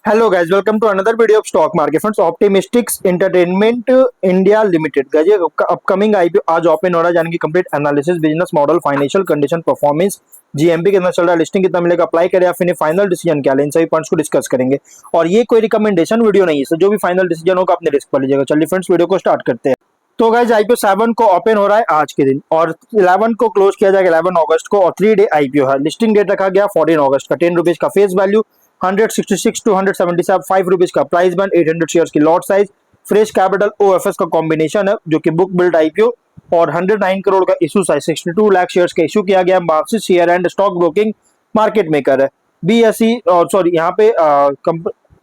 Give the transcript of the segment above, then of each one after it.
Hello guys, welcome to another video of stock market friends. Optimistics entertainment India limited guys, ये upcoming IPO आज open हो रहा है। जाने की complete analysis, business model, financial condition, performance, GMP कितना चल रहा है, लिस्टिंग कितना मिलेगा, अप्लाई करें या फिर फाइनल डिसीजन क्या लें, इन सभी पॉइंट्स को डिस्कस करेंगे। और ये कोई रिकमेंडेशन वीडियो नहीं है, सो जो भी फाइनल डिसीजन होगा अपने रिस्क पर लीजिएगा। चलिए फ्रेंड्स, वीडियो को स्टार्ट करते हैं। तो गाइज आईपीओ 7 को ओपन हो रहा है आज के दिन और 11 को क्लोज किया जाएगा 11 अगस्त को, और 3 डे आईपीओ है। लिस्टिंग डेट रखा गया 14 अगस्त का। 10 रुपीज का फेस वैल्यू, 166 टू 177 5 रुपीज का प्राइस बन, 800 शेयर्स की lot size, fresh capital OFS का कॉम्बिनेशन है जो कि बुक बिल्ड आईपीओ, और 109 करोड़ का इशू साइज, 62 लाख शेयर्स का इशू किया गया। Marxist share and stock broking market maker है बीएसई, और सॉरी यहाँ पे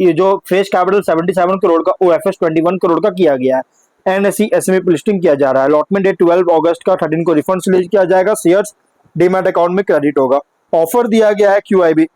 ये जो फेस कैपिटल 77 करोड़ का, ओएफएस 21 करोड़ का किया गया है। एनएसई एसएमई पे लिस्टिंग किया जा रहा है। अलॉटमेंट डेट 12 अगस्त का, 13 को रिफंड रिलीज किया जाएगा। शेयर्स डीमैट अकाउंट में क्रेडिट होगा। ऑफर दिया गया है क्यूआईबी,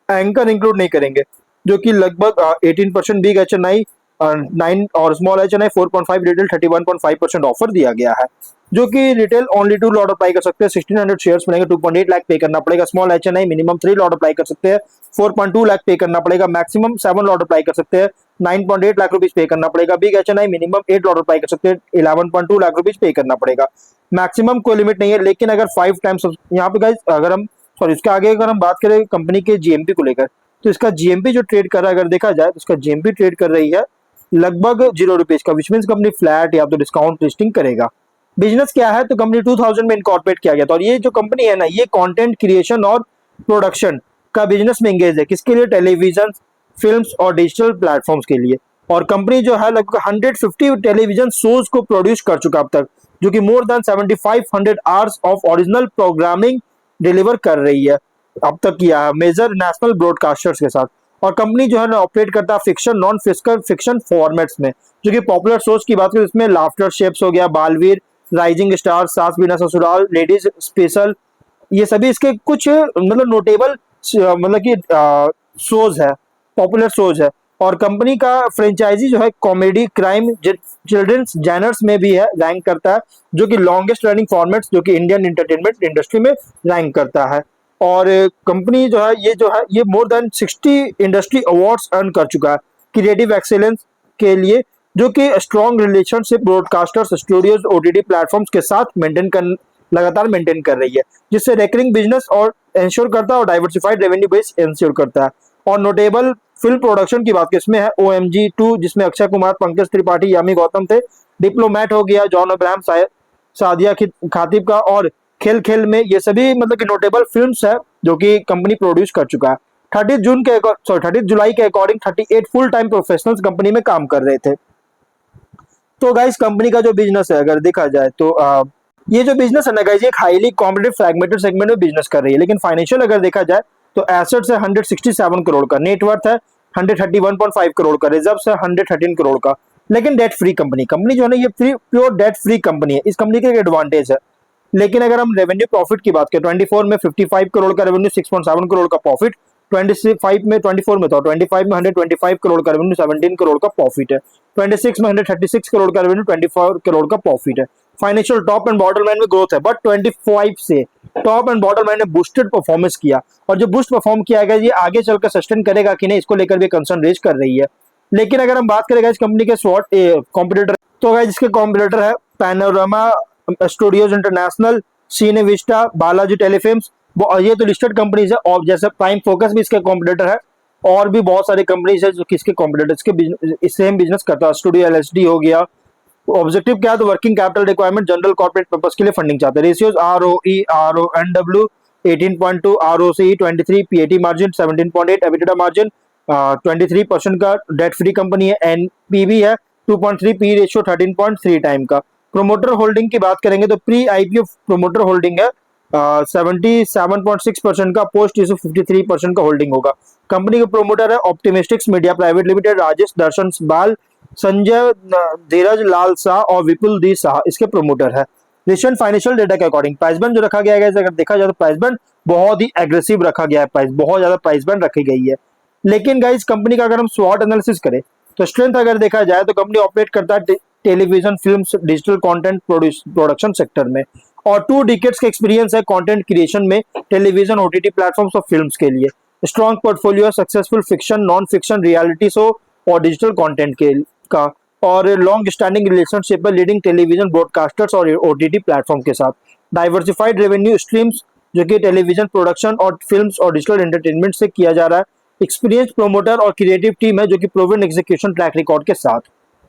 एंकर इंक्लूड नहीं करेंगे, जो कि लगभग 18% बिग एचएनआई 9 और स्मॉल एचएनआई 4.5, रिटेल 31.5% ऑफर दिया गया है, जो कि रिटेल ओनली 2 लॉट अप्लाई कर सकते हैं। 1600 शेयर्स मिलेंगे, 2.8 लाख पे करना पड़ेगा। Small HNI minimum 3 lot apply कर सकते हैं, 4.2 लाख पे करना पड़ेगा। मैक्सिमम 7 लॉट अप्लाई कर सकते हैं, 9.8 लाख रुपीज पे करना पड़ेगा। Big HNI minimum 8 lot apply कर सकते हैं, 11.2 लाख रुपीज पे करना पड़ेगा। मैक्सिमम कोई लिमिट नहीं है, लेकिन अगर 5 टाइम्स यहाँ पे गाइस, अगर हम सॉरी इसके आगे अगर हम बात करें कंपनी के जीएमपी को लेकर, तो इसका जीएमपी जो ट्रेड कर रहा है, अगर देखा जाए तो इसका जीएमपी ट्रेड कर रही है लगभग 0 रुपीज का, विच मीन्स कंपनी फ्लैट या तो डिस्काउंट लिस्टिंग करेगा। बिजनेस क्या है, तो कंपनी 2000 में इनकॉर्पोरेट किया गया था, और ये जो कंपनी है ना, ये कंटेंट क्रिएशन और प्रोडक्शन का बिजनेस में एंगेज है। किसके लिए? टेलीविजन, फिल्म्स और डिजिटल प्लेटफॉर्म्स के लिए। और कंपनी जो है लगभग 150 टेलीविजन शोज को प्रोड्यूस कर चुका अब तक, जो कि more than 7500 hours of original programming deliver कर रही है अब तक किया है मेजर नेशनल ब्रॉडकास्टर्स के साथ। और कंपनी जो है ना ऑपरेट करता है fiction, non physical fiction formats में, जो कि पॉपुलर शोज की बात करें इसमें लाफ्टर शेप्स हो गया, बालवीर, राइजिंग स्टार, सास बिना ससुराल, लेडीज स्पेशल, ये सभी इसके कुछ मतलब नोटेबल मतलब कि शोज है, पॉपुलर शोज है। और कंपनी का फ्रेंचाइजी जो है कॉमेडी, क्राइम, चिल्ड्रंस जैनर्स में भी है, रैंक करता है, जो कि लॉन्गेस्ट रनिंग फॉर्मेट्स जो कि इंडियन एंटरटेनमेंट इंडस्ट्री में रैंक करता है। और कंपनी जो है ये more than 60 industry awards earn कर चुका है क्रिएटिव एक्सेलेंस के लिए, जो कि strong relationship broadcasters, studios, OTT platforms के साथ लगातार मेंटेन कर रही है, जिससे रेकरिंग बिजनेस और इंश्योर करता है और डाइवर्सिफाइड रेवेन्यू बेस इंश्योर करता है। और नोटेबल फिल्म प्रोडक्शन की बात किसमें है? OMG 2, जिसमें अक्षय कुमार, पंकज त्रिपाठी, यामी गौतम थे। डिप्लोमेट हो गया, जॉन अब्राहम, सादिया खातिब का, और खेल खेल में, ये सभी मतलब कि नोटेबल फिल्म्स है जो कि कंपनी प्रोड्यूस कर चुका है। 30 जुलाई के according 38 full time professionals company में काम कर रहे थे। तो गाइस कंपनी का जो बिजनेस है अगर देखा जाए तो ये जो बिजनेस है ना गाइस, एक हाईली कॉम्पिटिटिव फ्रैगमेंटेड सेगमेंट में बिजनेस कर रही है। लेकिन फाइनेंशियल अगर देखा जाए तो एसेट्स है 167 करोड़ का, नेटवर्थ है 131.5 करोड़ का, रिजर्व्स है 113 करोड़ का। लेकिन डेट फ्री कंपनी जो है ना, ये प्योर डेट फ्री कंपनी है। इस कंपनी का एक एडवांटेज है। लेकिन अगर हम रेवेन्यू प्रॉफिट की बात करें, 24 में 55 करोड़ का रेवेन्यू, 6.7 करोड़ का प्रॉफिट, 24 में था, 25 में 125 करोड़ का रेवेन्यू, 17 करोड़ का प्रॉफिट है, 26 में 136 करोड़ का रेवेन्यू, 24 करोड़ का प्रॉफिट है। Financial top and bottom line में ग्रोथ है, बट 25 से टॉप एंड बॉटम लाइन ने बूस्टेड परफॉर्मेंस किया, और जो बूस्ट परफॉर्म किया गया ये आगे चलकर सस्टेन करेगा कि नहीं, इसको लेकर भी कंसर्न रेज कर रही है। लेकिन अगर हम बात करें इस कंपनी के स्वॉट कॉम्पिटिटर, तो गाइस इसके कॉम्पिटिटर है पैनोरामा स्टूडियोज इंटरनेशनल, सीने विस्टा, बालाजी टेलीफिल्म्स, ये तो लिस्टेड कंपनीज है। और जैसे प्राइम फोकस भी इसके कॉम्पिटिटर है, और भी बहुत सारे कंपनीज है जो किसके कॉम्पिटिटर्स के सेम बिजनेस करता है। स्टूडियो LSD हो गया। ऑब्जेक्टिव क्या है? तो working capital requirement, general corporate purpose के लिए फंडिंग चाहते हैं। Ratios ROE, RONW 18.2, ROCE 23, PAT margin 17.8, EBITDA margin 23% का, डेट फ्री कंपनी है। NPV है 2.3, P रेशियो 13.3 टाइम का। प्रोमोटर होल्डिंग की बात करेंगे तो प्री आईपीओ प्रोमोटर होल्डिंग है 77.6% का, पोस्ट इशू 53% का होल्डिंग होगा। कंपनी के प्रोमोटर है ऑप्टिमिस्टिक्स मीडिया प्राइवेट लिमिटेड, राजेश दर्शन बाल, संजय धीरज लाल शाह और विपुल डी शाह इसके प्रोमोटर है। रिसेंट फाइनेंशियल डेटा के अकॉर्डिंग प्राइस बैंड जो रखा गया है, अगर देखा जाए तो प्राइस बैंड बहुत ही एग्रेसिव रखा गया है, प्राइस बहुत ज्यादा प्राइस बैंड रखी गई है। लेकिन गाइस कंपनी का अगर हम स्वॉट एनालिसिस करें तो स्ट्रेंथ अगर देखा जाए तो कंपनी ऑपरेट करता है television, films, digital content production sector में, और 2 डिकेड्स का एक्सपीरियंस है कंटेंट क्रिएशन में, टेलीविजन, ओटीटी प्लेटफॉर्म्स और फिल्म्स के लिए। Strong portfolio, successful fiction, non fiction, reality show और डिजिटल कंटेंट के का, और लॉन्ग स्टैंडिंग रिलेशनशिप है लीडिंग टेलीविजन ब्रॉडकास्टर्स और ओटीटी प्लेटफॉर्म के साथ। डाइवर्सिफाइड रेवेन्यू स्ट्रीम्स जो कि टेलीविजन प्रोडक्शन और फिल्म्स और डिजिटल एंटरटेनमेंट से किया जा रहा है। एक्सपीरियंस प्रोमोटर और क्रिएटिव टीम है जो कि प्रूवन एग्जीक्यूशन ट्रैक रिकॉर्ड के साथ।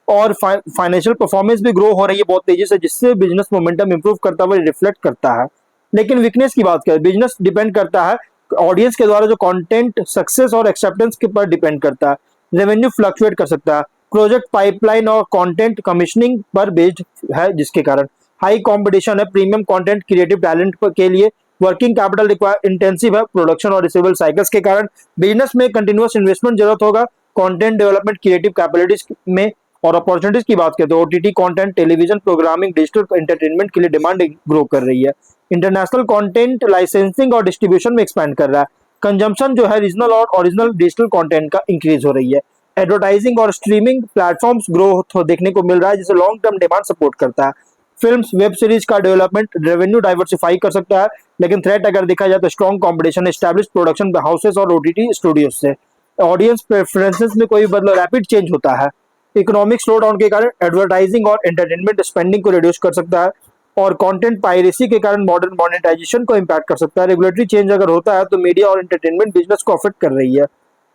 और फाइनेंशियल परफॉर्मेंस भी ग्रो हो रही है बहुत तेजी से, जिससे बिजनेस मोमेंटम इंप्रूव करता हुआ रिफ्लेक्ट करता है। लेकिन वीकनेस की बात करें, बिजनेस डिपेंड करता है ऑडियंस के द्वारा जो कंटेंट सक्सेस और एक्सेप्टेंस के पर डिपेंड करता है। रेवेन्यू फ्लक्चुएट कर सकता है, प्रोजेक्ट पाइपलाइन और कंटेंट कमीशनिंग पर बेस्ड है, जिसके कारण हाई कंपटीशन है प्रीमियम कंटेंट क्रिएटिव टैलेंट के लिए। वर्किंग कैपिटल रिक्वायर इंटेंसिव है प्रोडक्शन और रिसीवेबल साइकिल्स के कारण। बिजनेस में कंटिन्यूअस इन्वेस्टमेंट जरूरत होगा कंटेंट डेवलपमेंट क्रिएटिव कैपेबिलिटीज में। और अपॉर्चुनिटीज की बात करें तो OTT content, television programming, digital entertainment के लिए डिमांड ग्रो कर रही है। इंटरनेशनल कंटेंट लाइसेंसिंग और डिस्ट्रीब्यूशन में एक्सपैंड कर रहा है। कंजम्पशन जो है रीजनल और ओरिजिनल डिजिटल कंटेंट का इंक्रीज हो रही है। एडवर्टाइजिंग और स्ट्रीमिंग प्लेटफॉर्म्स ग्रो देखने को मिल रहा है, जिसे लॉन्ग टर्म डिमांड सपोर्ट करता है। फिल्म्स, वेब सीरीज का डेवलपमेंट रेवेन्यू डाइवर्सिफाई कर सकता है, लेकिन थ्रेट अगर देखा जाए तो strong competition, established production houses और ओटीटी स्टूडियोज से। ऑडियंस प्रेफरेंसेस में कोई मतलब रैपिड चेंज होता है। इकोनॉमिक स्लो डाउन के कारण एडवर्टाइजिंग और एंटरटेनमेंट स्पेंडिंग को रिड्यूस कर सकता है, और कंटेंट पायरेसी के कारण मॉडर्न मोनेटाइजेशन को इम्पैक्ट कर सकता है। रेगुलेटरी चेंज अगर होता है तो मीडिया और एंटरटेनमेंट बिजनेस को अफेक्ट कर रही है।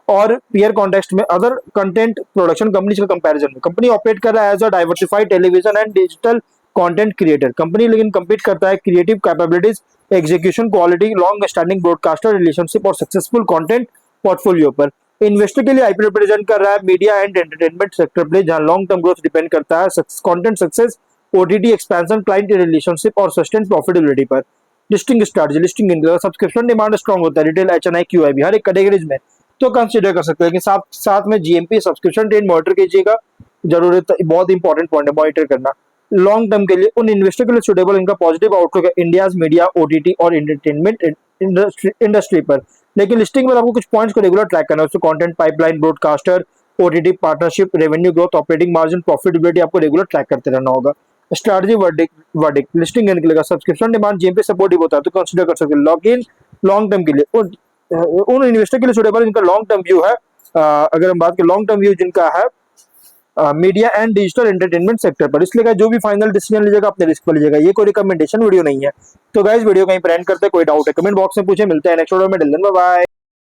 और पीयर कॉन्टेक्स्ट में अदर कंटेंट प्रोडक्शन कंपनीज के कंपैरिजन में कंपनी ऑपरेट कर रहा है as a diversified television and digital content creator. Company लेकिन compete करता है creative capabilities, execution quality, long standing broadcaster relationship और सक्सेसफुल कंटेंट पोर्टफोलियो पर। इन्वेस्टर के लिए आईपी रिप्रेजेंट कर रहा है media and entertainment sector play, जहां लॉन्ग टर्म ग्रोथ डिपेंड करता है content success, OTT expansion, client relationship और सस्टेन प्रॉफिटेबिलिटी पर। Listing strategy, listing India subscription demand strong होता है रिटेल, एचएनआई, क्यूआईबी हर एक कैटेगरीज में तो कंसीडर कर सकते हैं। लेकिन साथ साथ में जीएमपी सब्सक्रिप्शन ट्रेंड मॉनिटर कीजिएगा, जरूरत बहुत इंपॉर्टेंट पॉइंट है मॉनिटर करना। लॉन्ग टर्म के लिए उन इन्वेस्टर के लिए सुटेबल इनका पॉजिटिव आउटलुक है इंडियाज मीडिया, ओटीटी और एंटरटेनमेंट इंडस्ट्री पर। लेकिन लिस्टिंग में आपको कुछ पॉइंट्स को रेगुलर ट्रैक करना है, उससे content pipeline, broadcaster, OTT partnership, revenue growth, operating margin, profitability आपको रेगुलर ट्रैक करते रहना होगा। स्ट्रैटेजी वर्डिक्ट लिस्टिंग निकलेगा, सब्सक्रिप्शन डिमांड जीएमपी सपोर्टिव होता है तो कंसीडर कर सकते हैं। लॉग इन लॉन्ग टर्म के लिए उन इन्वेस्टर के लिए सुटेबल इनका लॉन्ग टर्म व्यू है। अगर हम बात करें लॉन्ग टर्म व्यू जिनका है media and digital entertainment sector पर, इसलिए जो भी फाइनल डिसीजन लीजिएगा अपने रिस्क पर लीजिएगा, ये कोई रिकमेंडेशन वीडियो नहीं है। तो गाइस वीडियो कहीं पर एंड करते हैं, कोई डाउट है कमेंट बॉक्स में पूछे, मिलते हैं नेक्स्ट वीडियो में, बाय बाय।